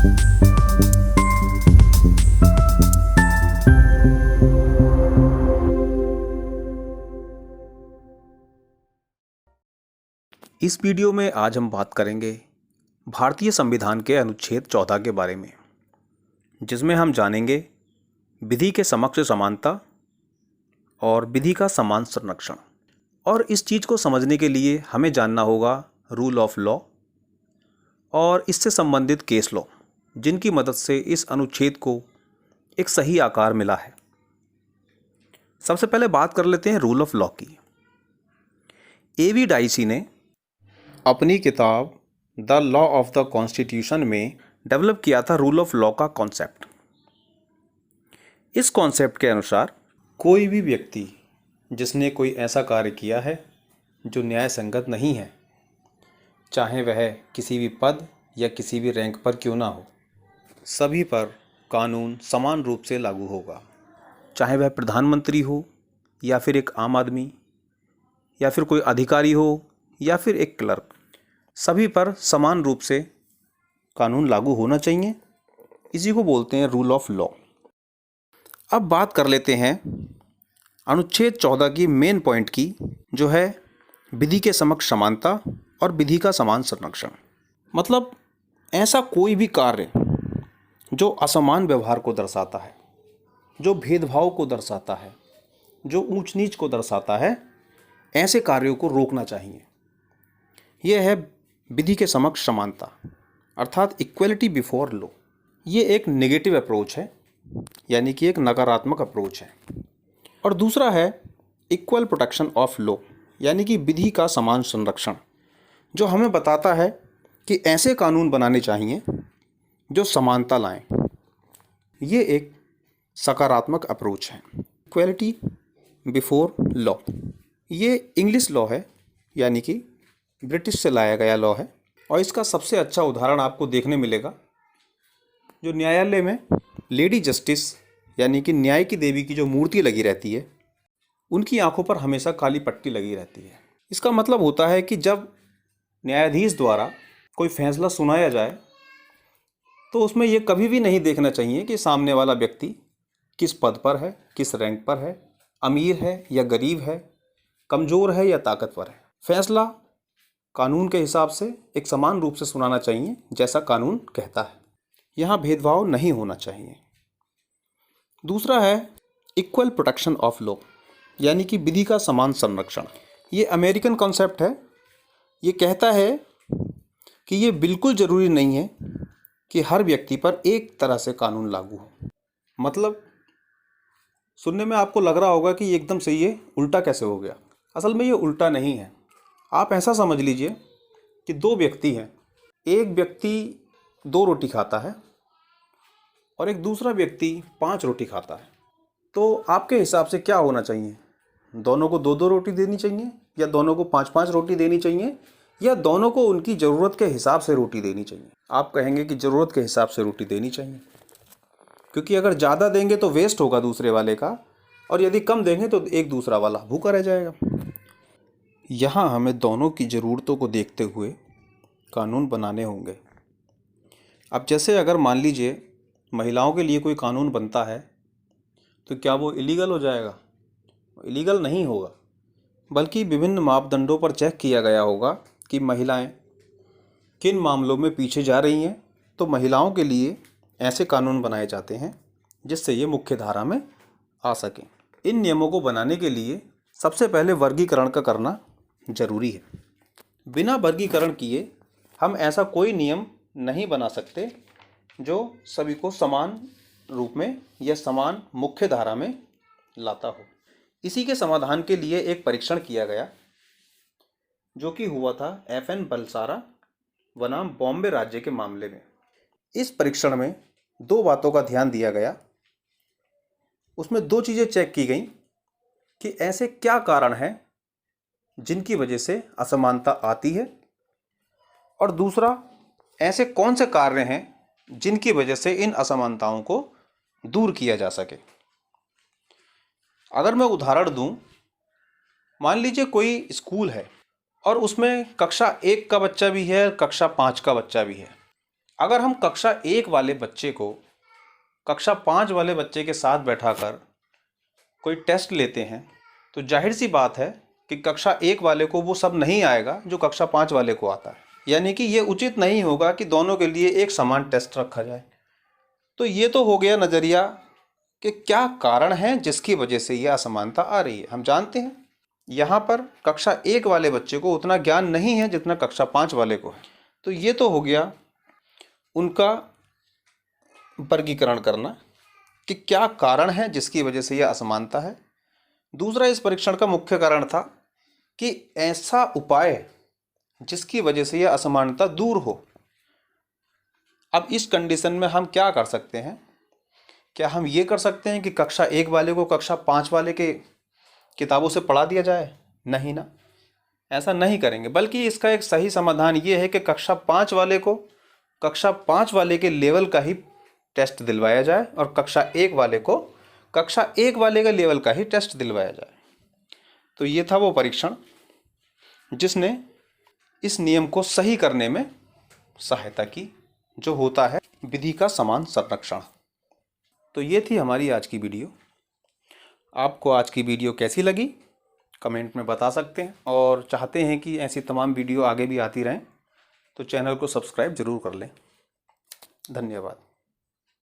इस वीडियो में आज हम बात करेंगे भारतीय संविधान के अनुच्छेद 14 के बारे में, जिसमें हम जानेंगे विधि के समक्ष समानता और विधि का समान संरक्षण। और इस चीज़ को समझने के लिए हमें जानना होगा रूल ऑफ लॉ और इससे संबंधित केस लॉ, जिनकी मदद से इस अनुच्छेद को एक सही आकार मिला है। सबसे पहले बात कर लेते हैं रूल ऑफ लॉ की। A.V. डाइसी ने अपनी किताब the law of the constitution में डेवलप किया था रूल ऑफ लॉ का कॉन्सेप्ट। इस कॉन्सेप्ट के अनुसार कोई भी व्यक्ति जिसने कोई ऐसा कार्य किया है जो न्याय संगत नहीं है, चाहे वह किसी भी पद या किसी भी रैंक पर क्यों ना हो, सभी पर कानून समान रूप से लागू होगा। चाहे वह प्रधानमंत्री हो या फिर एक आम आदमी या फिर कोई अधिकारी हो या फिर एक क्लर्क, सभी पर समान रूप से कानून लागू होना चाहिए। इसी को बोलते हैं रूल ऑफ लॉ। अब बात कर लेते हैं अनुच्छेद 14 की मेन पॉइंट की, जो है विधि के समक्ष समानता और विधि का समान संरक्षण। मतलब ऐसा कोई भी कार्य जो असमान व्यवहार को दर्शाता है, जो भेदभाव को दर्शाता है, जो ऊंच नीच को दर्शाता है, ऐसे कार्यों को रोकना चाहिए। यह है विधि के समक्ष समानता, अर्थात इक्वलिटी बिफोर लॉ। ये एक नेगेटिव अप्रोच है, यानी कि एक नकारात्मक अप्रोच है। और दूसरा है इक्वल प्रोटेक्शन ऑफ लॉ, यानी कि विधि का समान संरक्षण, जो हमें बताता है कि ऐसे कानून बनाने चाहिए जो समानता लाएं। ये एक सकारात्मक अप्रोच है। इक्वलिटी बिफोर लॉ ये इंग्लिश लॉ है, यानी कि ब्रिटिश से लाया गया लॉ है। और इसका सबसे अच्छा उदाहरण आपको देखने मिलेगा जो न्यायालय में लेडी जस्टिस, यानी कि न्याय की देवी की जो मूर्ति लगी रहती है, उनकी आंखों पर हमेशा काली पट्टी लगी रहती है। इसका मतलब होता है कि जब न्यायाधीश द्वारा कोई फैसला सुनाया जाए तो उसमें यह कभी भी नहीं देखना चाहिए कि सामने वाला व्यक्ति किस पद पर है, किस रैंक पर है, अमीर है या गरीब है, कमज़ोर है या ताकतवर है। फैसला कानून के हिसाब से एक समान रूप से सुनाना चाहिए, जैसा कानून कहता है। यहाँ भेदभाव नहीं होना चाहिए। दूसरा है इक्वल प्रोटेक्शन ऑफ लॉ, यानी कि विधि का समान संरक्षण। ये अमेरिकन कॉन्सेप्ट है। ये कहता है कि ये बिल्कुल ज़रूरी नहीं है कि हर व्यक्ति पर एक तरह से कानून लागू हो। मतलब सुनने में आपको लग रहा होगा कि एकदम से ये उल्टा कैसे हो गया। असल में ये उल्टा नहीं है। आप ऐसा समझ लीजिए कि दो व्यक्ति हैं। एक व्यक्ति 2 रोटी खाता है और एक दूसरा व्यक्ति 5 रोटी खाता है। तो आपके हिसाब से क्या होना चाहिए? दोनों को 2-2 रोटी देनी चाहिए, या दोनों को 5-5 रोटी देनी चाहिए, या दोनों को उनकी ज़रूरत के हिसाब से रोटी देनी चाहिए? आप कहेंगे कि ज़रूरत के हिसाब से रोटी देनी चाहिए, क्योंकि अगर ज़्यादा देंगे तो वेस्ट होगा दूसरे वाले का, और यदि कम देंगे तो एक दूसरा वाला भूखा रह जाएगा। यहाँ हमें दोनों की ज़रूरतों को देखते हुए कानून बनाने होंगे। अब जैसे अगर मान लीजिए महिलाओं के लिए कोई कानून बनता है, तो क्या वो इलीगल हो जाएगा? इलीगल नहीं होगा, बल्कि विभिन्न मापदंडों पर चेक किया गया होगा कि महिलाएं किन मामलों में पीछे जा रही हैं। तो महिलाओं के लिए ऐसे कानून बनाए जाते हैं जिससे ये मुख्य धारा में आ सकें। इन नियमों को बनाने के लिए सबसे पहले वर्गीकरण का करना जरूरी है। बिना वर्गीकरण किए हम ऐसा कोई नियम नहीं बना सकते जो सभी को समान रूप में या समान मुख्य धारा में लाता हो। इसी के समाधान के लिए एक परीक्षण किया गया, जो कि हुआ था FN बलसारा बनाम बॉम्बे राज्य के मामले में। इस परीक्षण में 2 बातों का ध्यान दिया गया। उसमें 2 चीज़ें चेक की गई कि ऐसे क्या कारण हैं जिनकी वजह से असमानता आती है, और दूसरा ऐसे कौन से कार्य हैं जिनकी वजह से इन असमानताओं को दूर किया जा सके। अगर मैं उदाहरण दूं, मान लीजिए कोई स्कूल है और उसमें कक्षा 1 का बच्चा भी है, कक्षा 5 का बच्चा भी है। अगर हम कक्षा 1 वाले बच्चे को कक्षा 5 वाले बच्चे के साथ बैठाकर कोई टेस्ट लेते हैं तो जाहिर सी बात है कि कक्षा 1 वाले को वो सब नहीं आएगा जो कक्षा 5 वाले को आता है। यानी कि ये उचित नहीं होगा कि दोनों के लिए एक समान टेस्ट रखा जाए। तो ये तो हो गया नज़रिया कि क्या कारण है जिसकी वजह से ये असमानता आ रही है। हम जानते हैं यहाँ पर कक्षा 1 वाले बच्चे को उतना ज्ञान नहीं है जितना कक्षा 5 वाले को है। तो ये तो हो गया उनका वर्गीकरण करना कि क्या कारण है जिसकी वजह से यह असमानता है। दूसरा, इस परीक्षण का मुख्य कारण था कि ऐसा उपाय जिसकी वजह से यह असमानता दूर हो। अब इस कंडीशन में हम क्या कर सकते हैं? क्या हम ये कर सकते हैं कि कक्षा 1 वाले को कक्षा 5 वाले के किताबों से पढ़ा दिया जाए? नहीं ना, ऐसा नहीं करेंगे। बल्कि इसका एक सही समाधान ये है कि कक्षा 5 वाले को कक्षा 5 वाले के लेवल का ही टेस्ट दिलवाया जाए और कक्षा 1 वाले को कक्षा 1 वाले के लेवल का ही टेस्ट दिलवाया जाए। तो ये था वो परीक्षण जिसने इस नियम को सही करने में सहायता की, जो होता है विधि का समान संरक्षण। तो ये थी हमारी आज की वीडियो। आपको आज की वीडियो कैसी लगी कमेंट में बता सकते हैं, और चाहते हैं कि ऐसी तमाम वीडियो आगे भी आती रहें तो चैनल को सब्सक्राइब ज़रूर कर लें। धन्यवाद।